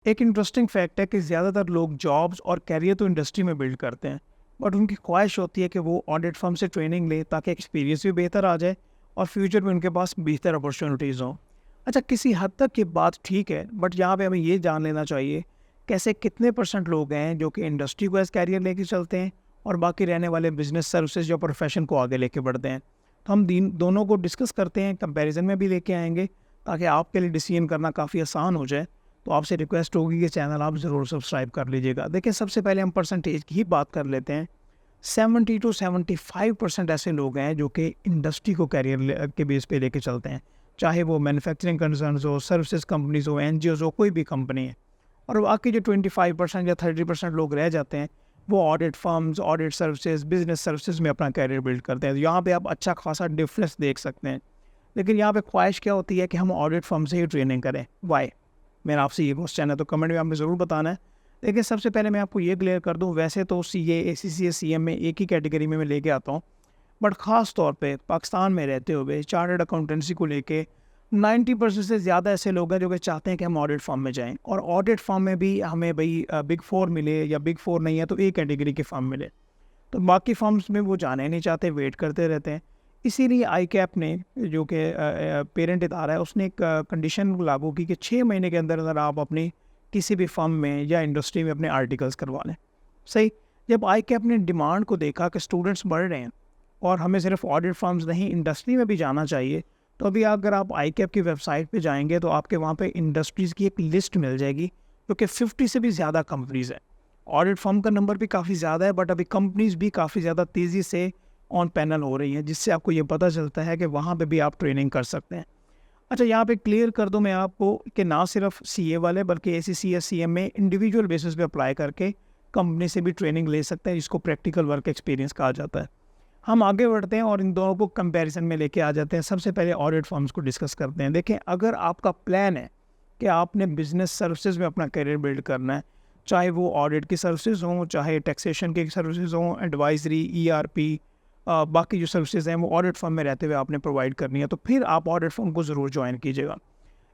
एक interesting fact है कि ज़्यादातर लोग जॉब्स और कैरियर तो इंडस्ट्री में बिल्ड करते हैं, बट उनकी ख्वाहिश होती है कि वो ऑडिट फर्म से ट्रेनिंग लें ताकि एक्सपीरियंस भी बेहतर आ जाए और फ्यूचर में उनके पास बेहतर अपॉर्चुनिटीज़ हों। अच्छा, किसी हद तक ये बात ठीक है, बट यहाँ पे हमें ये जान लेना चाहिए कैसे कितने परसेंट लोग हैं जो कि इंडस्ट्री को एज कैरियर लेके चलते हैं और बाकी रहने वाले बिजनेस सर्विसेज या प्रोफेशन को आगे लेके बढ़ते हैं। तो हम दोनों को डिस्कस करते हैं, कंपैरिजन में भी लेके आएंगे ताकि आपके लिए डिसीजन करना काफ़ी आसान हो जाए। तो आपसे रिक्वेस्ट होगी कि चैनल आप ज़रूर सब्सक्राइब कर लीजिएगा। देखिए, सबसे पहले हम परसेंटेज की ही बात कर लेते हैं। 70 टू 75% ऐसे लोग हैं जो कि इंडस्ट्री को कैरियर के बेस पे लेके चलते हैं, चाहे वो मैन्युफैक्चरिंग कंसर्न्स हो, सर्विसेज कंपनीज हो, एनजीओज हो, कोई भी कंपनी है। और बाकी जो 25% या 30% लोग रह जाते हैं, वो audit firms, audit services, business services में अपना कैरियर बिल्ड करते हैं। तो यहाँ पे आप अच्छा खासा डिफरेंस देख सकते हैं। लेकिन यहाँ पे ख्वाहिश क्या होती है कि हम ऑडिट फर्म से ही ट्रेनिंग करें। वाई? मेरा आपसे ये क्वेश्चन है, तो कमेंट में आपने ज़रूर बताना है। देखिए, सबसे पहले मैं आपको ये क्लियर कर दूं, वैसे तो सीए, एसीसीए, सीएम में एक ही कैटेगरी में मैं लेके आता हूँ, बट ख़ास तौर पे पाकिस्तान में रहते हुए चार्टर्ड अकाउंटेंसी को लेके 90% से ज़्यादा ऐसे लोग हैं जो कि चाहते हैं कि हम ऑडिट फर्म में जाएं, और ऑडिट फर्म में भी हमें भाई बिग फोर मिले, या बिग फोर नहीं है तो एक कैटेगरी के फर्म मिले। तो बाकी फर्म्स में वो जाना ही नहीं चाहते, वेट करते रहते हैं। इसीलिए आई कैप ने, जो कि पेरेंट इदारा है, उसने एक कंडीशन लागू की कि 6 महीने के अंदर अंदर आप अपनी किसी भी फर्म में या इंडस्ट्री में अपने आर्टिकल्स करवा लें। सही। जब आई कैप ने डिमांड को देखा कि स्टूडेंट्स बढ़ रहे हैं और हमें सिर्फ ऑडिट फर्म्स नहीं, इंडस्ट्री में भी जाना चाहिए, तो अभी अगर आप आई कैप की वेबसाइट पे जाएंगे तो आपके वहाँ पे इंडस्ट्रीज़ की एक लिस्ट मिल जाएगी, जो कि 50 से भी ज़्यादा कंपनीज़ हैं। ऑडिट फर्म का नंबर भी काफ़ी ज़्यादा है, बट अभी कंपनीज़ भी काफ़ी ज़्यादा तेज़ी से ऑन पैनल हो रही हैं, जिससे आपको ये पता चलता है कि वहाँ पे भी आप ट्रेनिंग कर सकते हैं। अच्छा, यहाँ पे क्लियर कर दूँ मैं आपको कि ना सिर्फ सीए वाले, बल्कि एसीसी या सीएम में इंडिविजुअल बेसिस पे अप्लाई करके कंपनी से भी ट्रेनिंग ले सकते हैं, जिसको प्रैक्टिकल वर्क एक्सपीरियंस कहा जाता है। हम आगे बढ़ते हैं और इन दोनों को कंपैरिजन में लेके आ जाते हैं। सबसे पहले ऑडिट फर्म्स को डिस्कस करते हैं। देखें, अगर आपका प्लान है कि आपने बिजनेस सर्विसेज में अपना करियर बिल्ड करना है, चाहे वो ऑडिट की सर्विसेज हों, चाहे टैक्सेशन की सर्विसेज हों, एडवाइजरी, ईआरपी, बाकी जो सर्विसेज हैं वो ऑडिट फर्म में रहते हुए आपने प्रोवाइड करनी है, तो फिर आप ऑडिट फर्म को ज़रूर ज्वाइन कीजिएगा।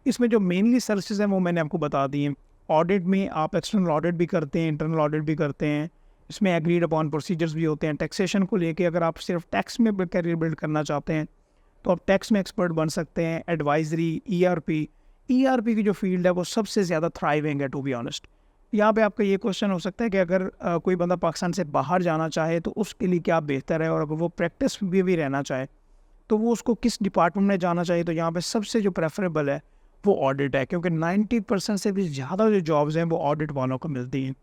इसमें जो मेनली सर्विसेज हैं वो मैंने आपको बता दी हैं। ऑडिट में आप एक्सटर्नल ऑडिट भी करते हैं, इंटरनल ऑडिट भी करते हैं। इसमें एग्रीड अपॉन प्रोसीजर्स भी होते हैं। टैक्सेशन को लेके अगर आप सिर्फ टैक्स में करियर बिल्ड करना चाहते हैं तो आप टैक्स में एक्सपर्ट बन सकते हैं। एडवाइजरी, ईआरपी की जो फील्ड है वो सबसे ज़्यादा थ्राइविंग है, टू बी ऑनेस्ट। यहाँ पे आपका ये क्वेश्चन हो सकता है कि अगर कोई बंदा पाकिस्तान से बाहर जाना चाहे तो उसके लिए क्या बेहतर है, और अगर वो प्रैक्टिस भी रहना चाहे तो वो उसको किस डिपार्टमेंट में जाना चाहिए। तो यहाँ पे सबसे जो प्रेफरेबल है वो ऑडिट है, क्योंकि 90% से भी ज़्यादा जो जॉब्स हैं वो ऑडिट वालों को मिलती हैं।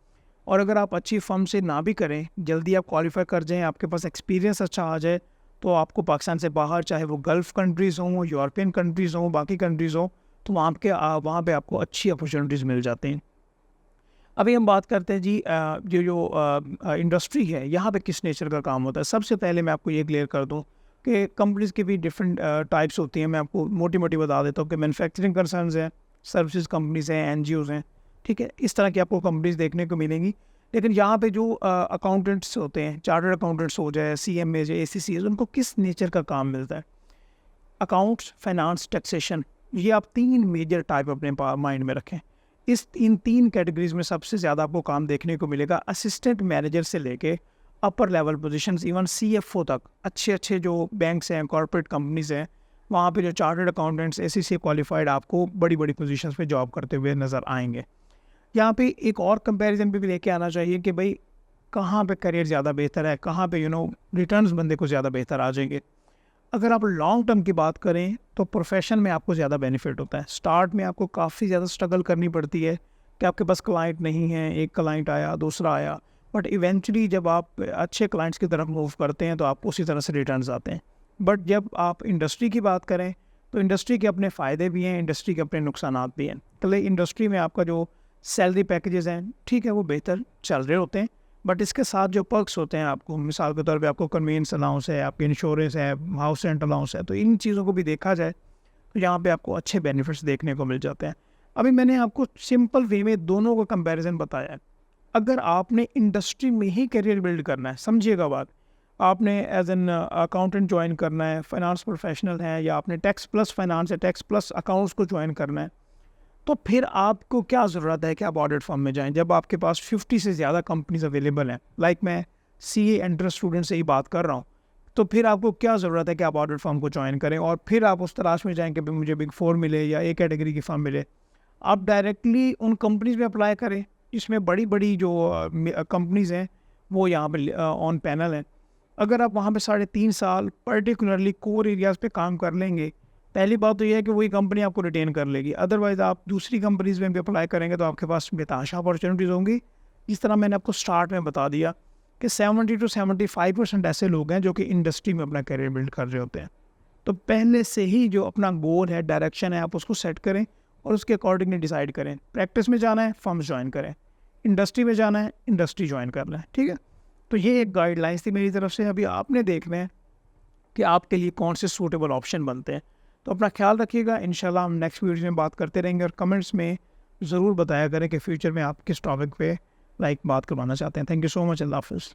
और अगर आप अच्छी फर्म से ना भी करें, जल्दी आप क्वालिफाई कर जाएँ, आपके पास एक्सपीरियंस अच्छा आ जाए, तो आपको पाकिस्तान से बाहर, चाहे वो गल्फ़ कंट्रीज़ हों, यूरोपियन कंट्रीज़ हों, बाकी कंट्रीज़ हों, तो वहाँ पे आपको अच्छी अपॉर्चुनिटीज़ मिल जाती हैं। अभी हम बात करते हैं जी, इंडस्ट्री है, यहाँ पे किस नेचर का काम होता है। सबसे पहले मैं आपको ये क्लियर कर दूँ कि कंपनीज़ की भी डिफरेंट टाइप्स होती हैं। मैं आपको मोटी-मोटी बता देता हूँ कि मैन्युफैक्चरिंग कंसर्न्स हैं, सर्विसेज कंपनीज़ हैं, एनजीओज़ हैं, ठीक है? इस तरह की आपको कंपनीज़ देखने को मिलेंगी। लेकिन यहाँ पे जो अकाउंटेंट्स होते हैं, चार्टर्ड अकाउंटेंट्स हो जाए, सीएमए, एसीसीएज, उनको किस नेचर का काम मिलता है? अकाउंट्स, फाइनेंस, टैक्सेशन, ये आप 3 मेजर टाइप अपने माइंड में रखें। इन 3 कैटेगरीज़ में सबसे ज़्यादा आपको काम देखने को मिलेगा। असिस्टेंट मैनेजर से लेके upper level positions, even CFO तक, अच्छे-अच्छे जो बैंक्स हैं, कॉर्पोरेट कंपनीज़ हैं, वहाँ पे जो चार्टर्ड अकाउंटेंट्स, एसीसी क्वालिफाइड आपको बड़ी-बड़ी पोजीशंस पे जॉब करते हुए नज़र आएँगे। यहाँ पे एक और कंपैरिज़न भी लेके आना चाहिए कि भई कहाँ पे करियर ज़्यादा बेहतर है, कहाँ पे रिटर्न्स बंदे को ज़्यादा बेहतर आ जाएँगे। अगर आप लॉन्ग टर्म की बात करें तो प्रोफेशन में आपको ज़्यादा बेनिफिट होता है। स्टार्ट में आपको काफ़ी ज़्यादा स्ट्रगल करनी पड़ती है कि आपके पास क्लाइंट नहीं है, एक क्लाइंट आया, दूसरा आया, बट इवेंचुअली जब आप अच्छे क्लाइंट्स की तरफ मूव करते हैं तो आपको उसी तरह से रिटर्न्स आते हैं। बट जब आप इंडस्ट्री की बात करें तो इंडस्ट्री के अपने फ़ायदे भी हैं, इंडस्ट्री के अपने नुकसानात भी हैं। पहले इंडस्ट्री में आपका जो सैलरी पैकेजेस हैं, ठीक है, वो बेहतर चल रहे होते हैं, बट इसके साथ जो पर्क्स होते हैं, आपको मिसाल के तौर पे आपको कन्वीनियंस अलाउंस है, आपकी इंश्योरेंस है, हाउस रेंट अलाउंस है, तो इन चीज़ों को भी देखा जाए तो यहाँ पे आपको अच्छे बेनिफिट्स देखने को मिल जाते हैं। अभी मैंने आपको सिंपल वे में दोनों का कंपैरिजन बताया है। अगर आपने इंडस्ट्री में ही करियर बिल्ड करना है, समझिएगा बात, आपने एज एन अकाउंटेंट ज्वाइन करना है, फाइनेंस प्रोफेशनल है, या आपने टैक्स प्लस फाइनेंस या टैक्स प्लस अकाउंट्स को ज्वाइन करना है, तो फिर आपको क्या ज़रूरत है कि आप ऑडिट फर्म में जाएँ जब आपके पास 50 से ज़्यादा कंपनीज़ अवेलेबल हैं। लाइक मैं सीए एंटर स्टूडेंट से ही बात कर रहा हूँ। तो फिर आपको क्या ज़रूरत है कि आप ऑडिट फर्म को जॉइन करें और फिर आप उस तलाश में जाएँ कि भई मुझे बिग 4 मिले या ए कैटेगरी की फर्म मिले। आप डायरेक्टली उन कंपनीज़ में अप्लाई करें, इसमें बड़ी-बड़ी जो कंपनीज़ हैं, वो यहाँ पे ऑन पैनल हैं। अगर आप वहाँ पे साढ़े 3 साल पर्टिकुलरली कोर एरियाज़ पे काम कर लेंगे, पहली बात तो ये है कि वही कंपनी आपको रिटेन कर लेगी। अदरवाइज़ आप दूसरी कंपनीज़ में भी अप्लाई करेंगे तो आपके पास बेतहाशा अपॉर्चुनिटीज़ होंगी। जिस तरह मैंने आपको स्टार्ट में बता दिया कि 70 टू 75% ऐसे लोग हैं जो कि इंडस्ट्री में अपना करियर बिल्ड कर रहे होते हैं। तो पहले से ही जो अपना गोल है, डायरेक्शन है, आप उसको सेट करें और उसके अकॉर्डिंगली डिसाइड करें। प्रैक्टिस में जाना है, फर्म्स जॉइन करें। इंडस्ट्री में जाना है, इंडस्ट्री जॉइन करना है, ठीक है? तो ये एक गाइडलाइंस थी मेरी तरफ से। अभी आपने देखना है कि आपके लिए कौन से सूटेबल ऑप्शन बनते हैं। तो अपना ख्याल रखिएगा। इंशाल्लाह हम नेक्स्ट वीडियो में बात करते रहेंगे और कमेंट्स में ज़रूर बताया करें कि फ्यूचर में आप किस टॉपिक पे बात करवाना चाहते हैं। Thank you so much. अल्लाह हाफ़िज़।